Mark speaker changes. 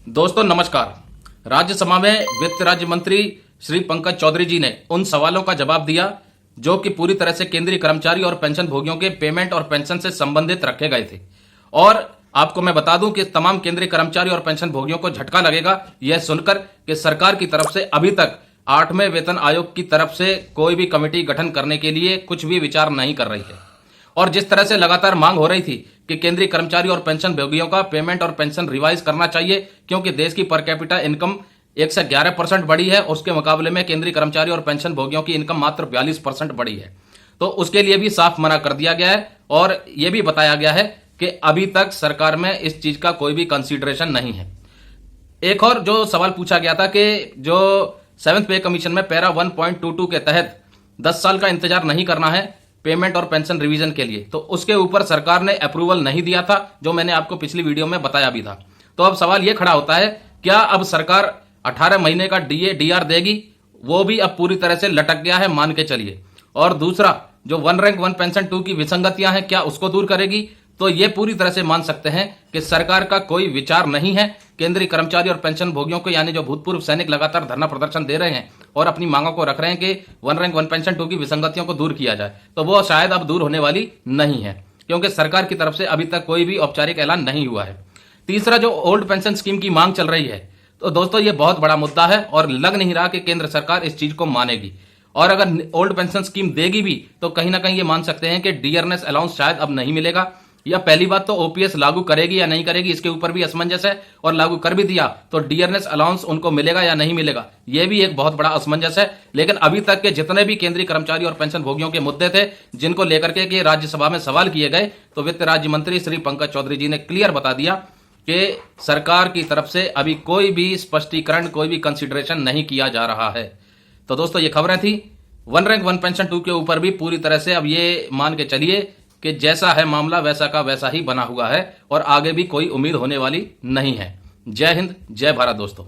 Speaker 1: दोस्तों नमस्कार। राज्यसभा में वित्त राज्य मंत्री श्री पंकज चौधरी जी ने उन सवालों का जवाब दिया जो कि पूरी तरह से केंद्रीय कर्मचारी और पेंशन भोगियों के पेमेंट और पेंशन से संबंधित रखे गए थे। और आपको मैं बता दूं कि तमाम केंद्रीय कर्मचारी और पेंशन भोगियों को झटका लगेगा यह सुनकर कि सरकार की तरफ से अभी तक 8वें वेतन आयोग की तरफ से कोई भी कमेटी गठन करने के लिए कुछ भी विचार नहीं कर रही है। और जिस तरह से लगातार मांग हो रही थी कि केंद्रीय कर्मचारी और पेंशन भोगियों का पेमेंट और पेंशन रिवाइज करना चाहिए, क्योंकि देश की पर कैपिटा इनकम 1 से 11% बढ़ी है, उसके मुकाबले में केंद्रीय कर्मचारी और पेंशन भोगियों की इनकम मात्र 42% बढ़ी है। तो उसके लिए भी साफ मना कर दिया गया है और यह भी बताया गया है कि अभी तक सरकार में इस चीज का कोई भी कंसीडरेशन नहीं है। एक और जो सवाल पूछा गया था कि जो 7th पे कमीशन में पैरा 1.22 के तहत 10 साल का इंतजार नहीं करना है पेमेंट और पेंशन रिवीजन के लिए, तो उसके ऊपर सरकार ने अप्रूवल नहीं दिया था, जो मैंने आपको पिछली वीडियो में बताया भी था। तो अब सवाल यह खड़ा होता है, क्या अब सरकार 18 महीने का डीआर देगी? वो भी अब पूरी तरह से लटक गया है, मान के चलिए। और दूसरा, जो 1 रैंक 1 पेंशन 2 की विसंगतियां हैं, क्या उसको दूर करेगी? तो ये पूरी तरह से मान सकते हैं कि सरकार का कोई विचार नहीं है केंद्रीय कर्मचारी और पेंशन भोगियों को, यानी जो भूतपूर्व सैनिक लगातार धरना प्रदर्शन दे रहे हैं और अपनी मांगों को रख रहे हैं कि 1 रैंक 1 पेंशन 2 की विसंगतियों को दूर किया जाए, तो वो शायद अब दूर होने वाली नहीं है, क्योंकि सरकार की तरफ से अभी तक कोई भी औपचारिक ऐलान नहीं हुआ है। तीसरा, जो ओल्ड पेंशन स्कीम की मांग चल रही है, तो दोस्तों ये बहुत बड़ा मुद्दा है और लग नहीं रहा कि केंद्र सरकार इस चीज को मानेगी। और अगर ओल्ड पेंशन स्कीम देगी भी तो कहीं ना कहीं ये मान सकते हैं कि डियरनेस अलाउंस शायद अब नहीं मिलेगा, या पहली बात तो ओपीएस लागू करेगी या नहीं करेगी इसके ऊपर भी असमंजस है, और लागू कर भी दिया तो डियरनेस अलाउंस उनको मिलेगा या नहीं मिलेगा, यह भी एक बहुत बड़ा असमंजस है। लेकिन अभी तक के जितने भी केंद्रीय कर्मचारी और पेंशन भोगियों के मुद्दे थे जिनको लेकर के राज्यसभा में सवाल किए गए, तो वित्त राज्य मंत्री श्री पंकज चौधरी जी ने क्लियर बता दिया कि सरकार की तरफ से अभी कोई भी स्पष्टीकरण, कोई भी कंसिडरेशन नहीं किया जा रहा है। तो दोस्तों ये खबरें थी 1 रैंक 1 पेंशन 2 के ऊपर भी पूरी तरह से अब ये मान के चलिए कि जैसा है मामला वैसा का वैसा ही बना हुआ है और आगे भी कोई उम्मीद होने वाली नहीं है। जय हिंद, जय भारत दोस्तों।